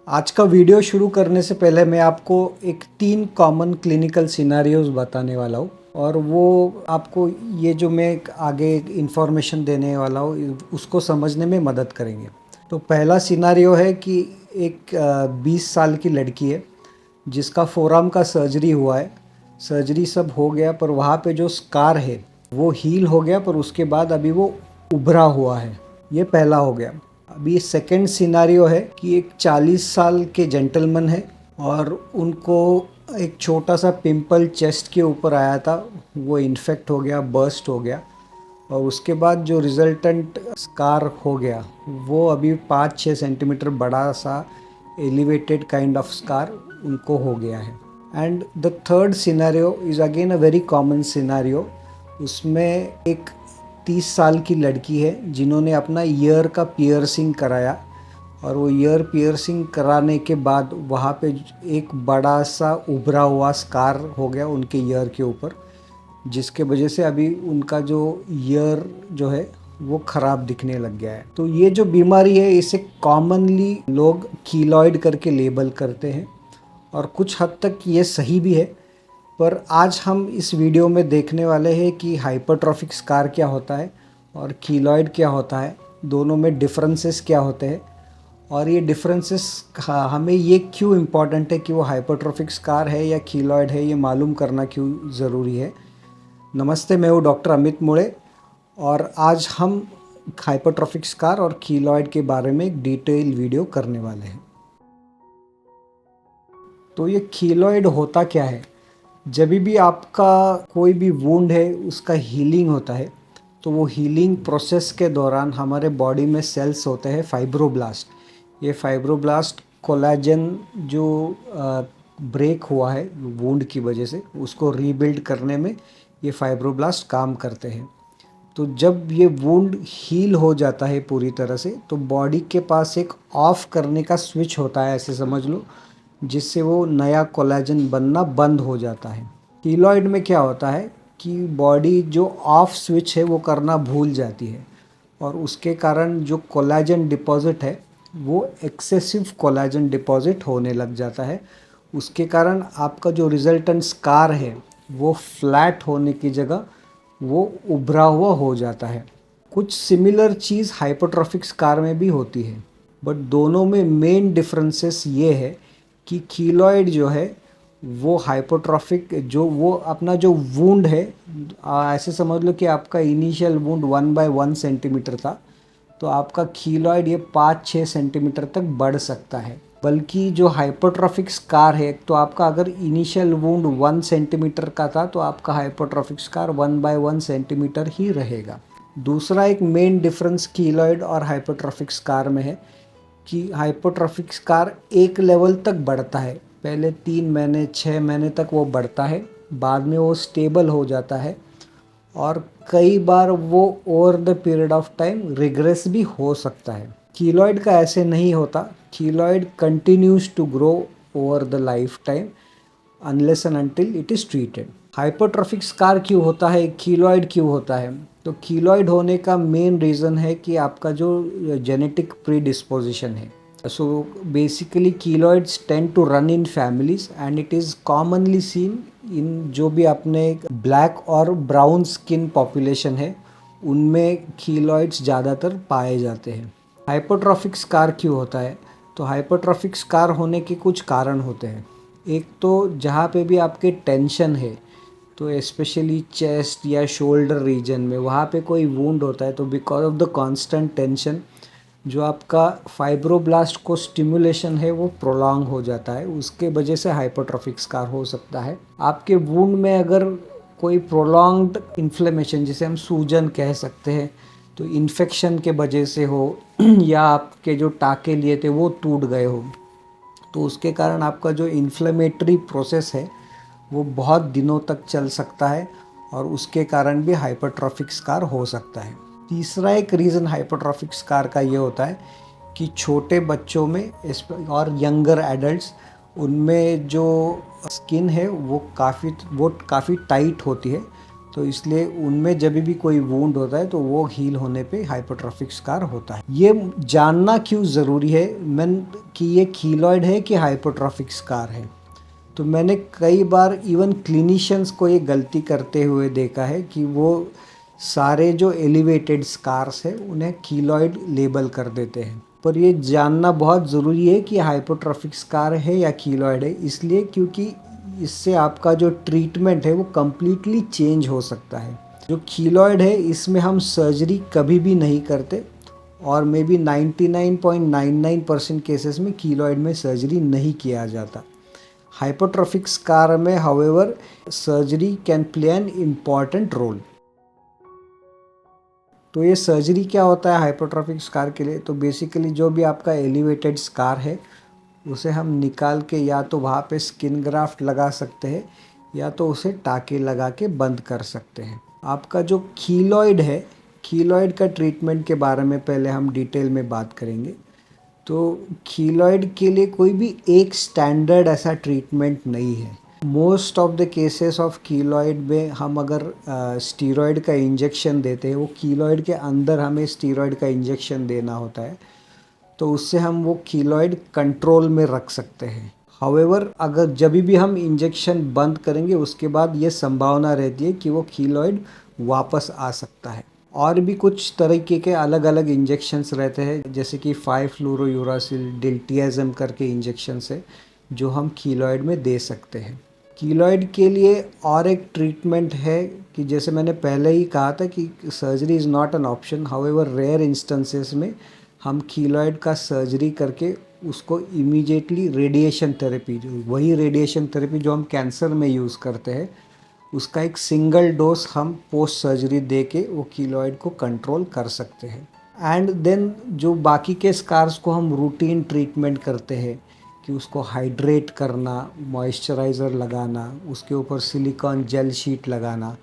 आज का वीडियो शुरू करने से पहले मैं आपको एक 3 कॉमन क्लिनिकल सिनेरियोज़ बताने वाला हूँ और वो आपको ये जो मैं आगे इन्फॉर्मेशन देने वाला हूँ उसको समझने में मदद करेंगे। तो पहला सिनेरियो है कि एक 20 साल की लड़की है जिसका फोरआर्म का सर्जरी हुआ है। सर्जरी सब हो गया पर वहाँ पे जो स्कार है वो हील हो गया, पर उसके बाद अभी वो उभरा हुआ है। ये पहला हो गया। अभी सेकंड सिनारियो है कि एक 40 साल के जेंटलमैन है और उनको एक छोटा सा पिंपल चेस्ट के ऊपर आया था, वो इन्फेक्ट हो गया, बर्स्ट हो गया और उसके बाद जो रिजल्टेंट स्कार हो गया वो अभी 5-6 सेंटीमीटर बड़ा सा एलिवेटेड काइंड ऑफ स्कार उनको हो गया है। And the third scenario is again a very common scenario. उसमें एक 30 साल की लड़की है जिन्होंने अपना ईयर का पियर्सिंग कराया और वो ईयर पियर्सिंग कराने के बाद वहाँ पे एक बड़ा सा उभरा हुआ स्कार हो गया उनके ईयर के ऊपर, जिसके वजह से अभी उनका जो ईयर जो है वो ख़राब दिखने लग गया है। तो ये जो बीमारी है इसे कॉमनली लोग कीलॉइड करके लेबल करते हैं और कुछ हद तक ये सही भी है। पर आज हम इस वीडियो में देखने वाले हैं कि हाइपरट्रॉफिक स्कार क्या होता है और कीलॉइड क्या होता है, दोनों में डिफरेंसेस क्या होते हैं और ये डिफरेंसेस हमें ये क्यों इम्पॉर्टेंट है कि वो हाइपरट्रॉफिक स्कार है या कीलॉइड है, ये मालूम करना क्यों ज़रूरी है। नमस्ते, मैं हूँ डॉक्टर अमित मुड़े और आज हम हाइपरट्रॉफिक स्कार और कीलॉइड के बारे में एक डिटेल वीडियो करने वाले हैं। तो ये कीलॉइड होता क्या है? जब भी आपका कोई भी वुंड है उसका हीलिंग होता है तो वो हीलिंग प्रोसेस के दौरान हमारे बॉडी में सेल्स होते हैं फाइब्रोब्लास्ट। ये फाइब्रोब्लास्ट कोलेजन जो ब्रेक हुआ है वुंड की वजह से उसको रीबिल्ड करने में ये फाइब्रोब्लास्ट काम करते हैं। तो जब ये वुंड हील हो जाता है पूरी तरह से तो बॉडी के पास एक ऑफ करने का स्विच होता है, ऐसे समझ लो, जिससे वो नया कोलेजन बनना बंद हो जाता है। कीलॉइड में क्या होता है कि बॉडी जो ऑफ स्विच है वो करना भूल जाती है और उसके कारण जो कोलेजन डिपॉजिट है वो एक्सेसिव कोलेजन डिपॉजिट होने लग जाता है। उसके कारण आपका जो रिजल्टेंट स्कार है वो फ्लैट होने की जगह वो उभरा हुआ हो जाता है। कुछ सिमिलर चीज़ हाइपरट्रॉफिक स्कार में भी होती है, बट दोनों में मेन डिफरेंसेस ये है कि कीलॉइड जो है वो हाइपरट्रॉफिक, जो वो अपना जो वुंड है, ऐसे समझ लो कि आपका इनिशियल वुंड 1/1 सेंटीमीटर था तो आपका कीलॉइड ये 5-6 सेंटीमीटर तक बढ़ सकता है। बल्कि जो हाइपरट्रॉफिक स्कार है, तो आपका अगर इनिशियल वुंड 1 सेंटीमीटर का था तो आपका हाइपरट्रॉफिक स्कार 1/1 सेंटीमीटर ही रहेगा। दूसरा एक मेन डिफरेंस कीलॉइड और हाइपरट्रॉफिक स्कार में है कि हाइपरट्रॉफिक स्कार एक लेवल तक बढ़ता है, पहले 3 महीने 6 महीने तक वो बढ़ता है, बाद में वो स्टेबल हो जाता है और कई बार वो over the period of time regress भी हो सकता है। कीलॉइड का ऐसे नहीं होता। Keloid continues to grow over the lifetime unless and until it is treated. Hypertrophic scar क्यों होता है, कीलॉइड क्यों होता है? तो कीलॉइड होने का मेन रीज़न है कि आपका जो जेनेटिक प्रीडिस्पोजिशन है। So basically keloids tend to run in families and it is commonly seen in जो भी अपने ब्लैक और ब्राउन स्किन पॉपुलेशन है उनमें कीलॉइड्स ज़्यादातर पाए जाते हैं। हाइपरट्रॉफिक स्कार क्यों होता है? तो हाइपरट्रॉफिक स्कार होने के कुछ कारण होते हैं। एक तो जहाँ पे भी आपके टेंशन है, तो स्पेशली चेस्ट या शोल्डर रीजन में वहाँ पे कोई वुंड होता है तो because of the constant tension जो आपका फाइब्रोब्लास्ट को स्टिमुलेशन है वो प्रोलॉन्ग हो जाता है, उसके वजह से हाइपरट्रॉफिक स्कार हो सकता है। आपके वुंड में अगर कोई प्रोलॉन्ग्ड इन्फ्लेमेशन, जिसे हम सूजन कह सकते हैं, तो इन्फेक्शन के वजह से हो या आपके जो टाके लिए थे वो टूट गए हो, तो उसके कारण आपका जो इन्फ्लेमेटरी प्रोसेस है वो बहुत दिनों तक चल सकता है और उसके कारण भी हाइपरट्रॉफिक स्कार हो सकता है। तीसरा एक रीज़न हाइपरट्रॉफिक स्कार का ये होता है कि छोटे बच्चों में और यंगर एडल्ट्स, उनमें जो स्किन है वो काफ़ी टाइट होती है, तो इसलिए उनमें जब भी कोई वुंड होता है तो वो हील होने पे हाइपरट्रॉफिक स्कार होता है। ये जानना क्यों ज़रूरी है? कि ये कीलॉइड है कि हाइपोट्रोफिक स्कार है। तो मैंने कई बार इवन क्लिनिशियंस को ये गलती करते हुए देखा है कि वो सारे जो एलिवेटेड स्कार्स है उन्हें कीलॉइड लेबल कर देते हैं। पर ये जानना बहुत ज़रूरी है कि हाइपोट्रोफिक स्कार है या कीलॉइड है, इसलिए क्योंकि इससे आपका जो ट्रीटमेंट है वो कम्प्लीटली चेंज हो सकता है। जो कीलॉइड है इसमें हम सर्जरी कभी भी नहीं करते और मे बी 99.99% केसेस में कीलॉइड में सर्जरी नहीं किया जाता। हाइपोट्रोफिक स्कार में however surgery can play an important role. तो ये सर्जरी क्या होता है हाइपोट्रोफिक स्कार के लिए? तो बेसिकली जो भी आपका एलिवेटेड स्कार है उसे हम निकाल के या तो वहाँ पे स्किन ग्राफ्ट लगा सकते हैं या तो उसे टाँके लगा के बंद कर सकते हैं। आपका जो कीलॉइड है, कीलॉइड का ट्रीटमेंट के बारे में पहले हम डिटेल में बात करेंगे। तो कीलॉइड के लिए कोई भी एक स्टैंडर्ड ऐसा ट्रीटमेंट नहीं है। Most of the cases of keloid में हम अगर स्टीरॉयड का इंजेक्शन देते हैं, वो कीलॉइड के अंदर हमें स्टीरॉयड का इंजेक्शन देना होता है, तो उससे हम वो कीलॉइड कंट्रोल में रख सकते हैं। हाउएवर अगर जब भी हम इंजेक्शन बंद करेंगे उसके बाद ये संभावना रहती है कि वो कीलॉइड वापस आ सकता है। और भी कुछ तरीके के अलग अलग इंजेक्शन्स रहते हैं, जैसे कि 5-फ्लूरोयूरासिल डिल्टियाज़म करके इंजेक्शन्स है जो हम कीलॉइड में दे सकते हैं। कीलॉइड के लिए और एक ट्रीटमेंट है कि जैसे मैंने पहले ही कहा था कि surgery is not an option, however rare instances में हम कीलॉइड का सर्जरी करके उसको इमीडिएटली रेडिएशन थेरेपी, वही रेडिएशन थेरेपी जो हम कैंसर में यूज़ करते हैं, उसका एक सिंगल डोज हम पोस्ट सर्जरी दे के वो कीलॉइड को कंट्रोल कर सकते हैं। एंड देन जो बाकी के स्कार्स को हम रूटीन ट्रीटमेंट करते हैं कि उसको हाइड्रेट करना, मॉइस्चराइज़र लगाना, उसके ऊपर सिलिकॉन जेल शीट लगाना,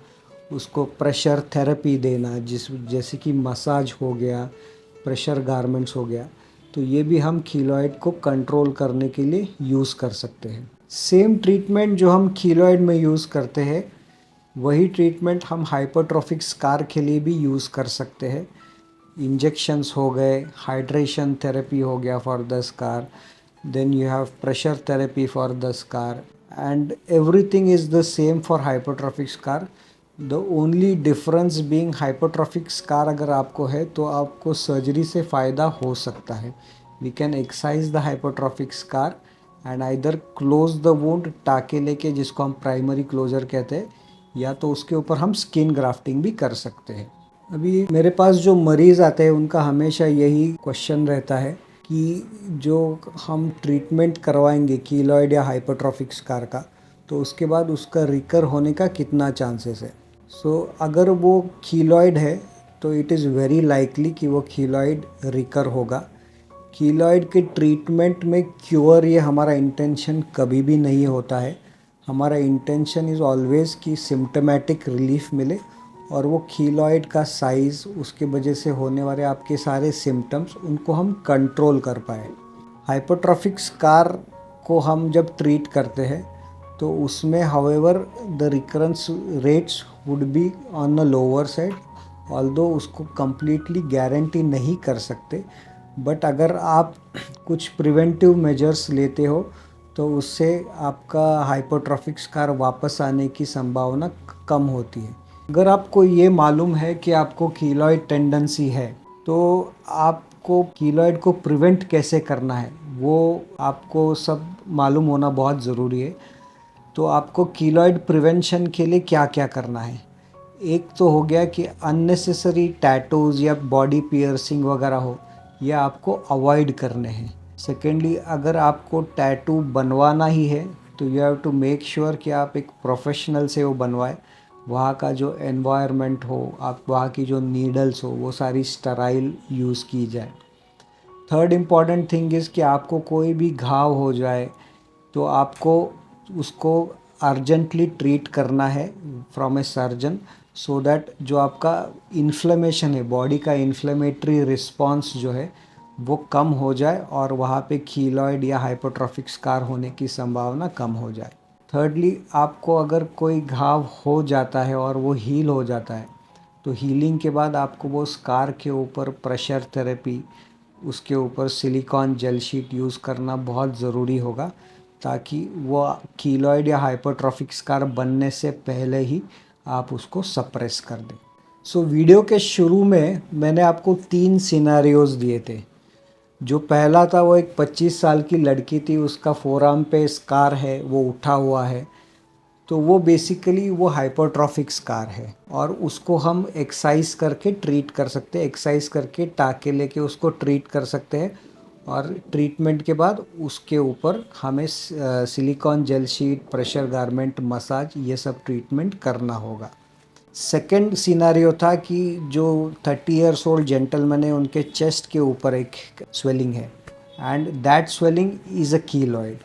उसको प्रेशर थेरेपी देना, जैसे कि मसाज हो गया, प्रेशर गारमेंट्स हो गया, तो ये भी हम कीलॉइड को कंट्रोल करने के लिए यूज़ कर सकते हैं। सेम ट्रीटमेंट जो हम कीलॉइड में यूज़ करते हैं वही ट्रीटमेंट हम हाइपोट्रोफिक स्कार के लिए भी यूज़ कर सकते हैं। इंजेक्शंस हो गए, हाइड्रेशन थेरेपी हो गया for the scar, then you have pressure therapy for the scar, and everything is the same for hypertrophic scar. The only difference being hypertrophic scar अगर आपको है तो आपको सर्जरी से फ़ायदा हो सकता है। We can excise the hypertrophic scar and either close the wound, टाके लेके, जिसको हम प्राइमरी क्लोजर कहते हैं, या तो उसके ऊपर हम स्किन ग्राफ्टिंग भी कर सकते हैं। अभी मेरे पास जो मरीज़ आते हैं उनका हमेशा यही क्वेश्चन रहता है कि जो हम ट्रीटमेंट करवाएंगे कीलॉइड या हाइपरट्रॉफिक स्कार का, तो उसके बाद उसका रिकर होने का कितना चांसेस है। अगर वो कीलॉइड है तो इट इज़ वेरी लाइकली कि वो कीलॉइड रिकर होगा। कीलॉइड के ट्रीटमेंट में क्योर ये हमारा इंटेंशन कभी भी नहीं होता है। हमारा इंटेंशन इज़ ऑलवेज़ कि सिम्टोमेटिक रिलीफ मिले और वो कीलॉइड का साइज़, उसके वजह से होने वाले आपके सारे सिम्टम्स, उनको हम कंट्रोल कर पाए। हाइपोट्रोफिक स्कार को हम जब ट्रीट करते हैं तो उसमें however the recurrence rates would be on a lower side, although उसको कम्प्लीटली गारंटी नहीं कर सकते, बट अगर आप कुछ प्रिवेंटिव मेजर्स लेते हो तो उससे आपका हाइपोट्रोफिक स्कार वापस आने की संभावना कम होती है। अगर आपको ये मालूम है कि आपको कीलॉइड टेंडेंसी है तो आपको कीलॉइड को प्रिवेंट कैसे करना है वो आपको सब मालूम होना बहुत ज़रूरी है। तो आपको कीलॉइड प्रिवेंशन के लिए क्या क्या करना है? एक तो हो गया कि अननेसेसरी टैटूज़ या बॉडी पियर्सिंग वगैरह हो, ये आपको अवॉइड करने हैं। सेकेंडली, अगर आपको टैटू बनवाना ही है तो you have to make sure कि आप एक प्रोफेशनल से वो बनवाए, वहाँ का जो एनवायरनमेंट हो, आप वहाँ की जो नीडल्स हो, वो सारी स्टराइल यूज़ की जाए। थर्ड इम्पॉर्टेंट थिंग इज़ कि आपको कोई भी घाव हो जाए तो आपको उसको अर्जेंटली ट्रीट करना है from a surgeon, so that जो आपका इन्फ्लेमेशन है, बॉडी का इन्फ्लेमेटरी रिस्पॉन्स जो है वो कम हो जाए और वहाँ पे कीलॉइड या हाइपोट्रोफिक स्कार होने की संभावना कम हो जाए। थर्डली, आपको अगर कोई घाव हो जाता है और वो हील हो जाता है तो हीलिंग के बाद आपको वो स्कार के ऊपर प्रेशर थेरेपी, उसके ऊपर सिलिकॉन जेल शीट यूज़ करना बहुत ज़रूरी होगा, ताकि वो कीलॉइड या हाइपरट्रॉफिक स्कार बनने से पहले ही आप उसको सप्रेस कर दें। सो वीडियो के शुरू में मैंने आपको 3 सिनेरियोज दिए थे। जो पहला था वो एक 25 साल की लड़की थी, उसका फोरआर्म पे स्कार है, वो उठा हुआ है, तो वो बेसिकली वो हाइपरट्रॉफिक स्कार है और उसको हम एक्सरसाइज करके ट्रीट कर सकते हैं, एक्सरसाइज करके टाके लेके उसको ट्रीट कर सकते हैं और ट्रीटमेंट के बाद उसके ऊपर हमें silicone gel sheet, pressure garment, massage, ये सब ट्रीटमेंट करना होगा। सेकंड सिनेरियो था कि जो 30 इयर्स ओल्ड जेंटलमैन है, उनके चेस्ट के ऊपर एक स्वेलिंग है and that swelling is a keloid,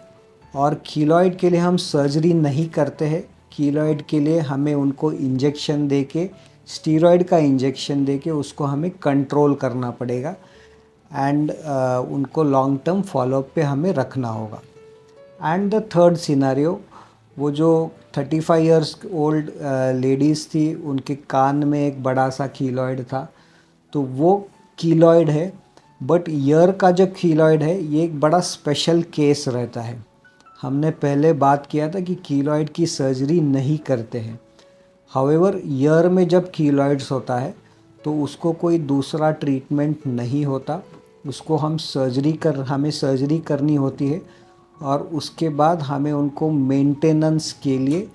और कीलॉइड के लिए हम सर्जरी नहीं करते हैं। कीलॉइड के लिए हमें उनको इंजेक्शन दे के, स्टीरॉयड का इंजेक्शन दे के उसको हमें कंट्रोल करना पड़ेगा एंड उनको लॉन्ग टर्म फॉलोअप पे हमें रखना होगा। एंड द थर्ड सिनेरियो, वो जो 35 इयर्स ओल्ड लेडीज़ थी, उनके कान में एक बड़ा सा कीलॉइड था, तो वो कीलॉइड है, बट ईयर का जो कीलॉइड है ये एक बड़ा स्पेशल केस रहता है। हमने पहले बात किया था कि कीलॉइड की सर्जरी नहीं करते हैं। हाउएवर ईयर में जब कीलॉइड्स होता है तो उसको कोई दूसरा ट्रीटमेंट नहीं होता, उसको हमें सर्जरी करनी होती है और उसके बाद हमें उनको मेंटेनेंस के लिए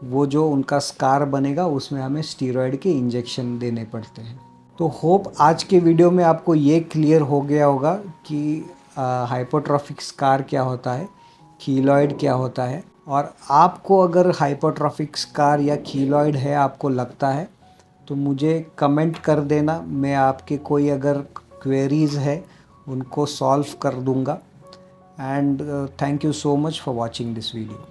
वो जो उनका स्कार बनेगा उसमें हमें स्टीरॉयड के इंजेक्शन देने पड़ते हैं। तो होप आज के वीडियो में आपको ये क्लियर हो गया होगा कि हाइपोट्रॉफिक स्कार क्या होता है, कीलॉइड क्या होता है, और आपको अगर हाइपोट्रॉफिक स्कार या कीलॉइड है आपको लगता है तो मुझे कमेंट कर देना, मैं आपके कोई अगर क्वेरीज़ है उनको सॉल्व कर दूंगा। And thank you so much for watching this video.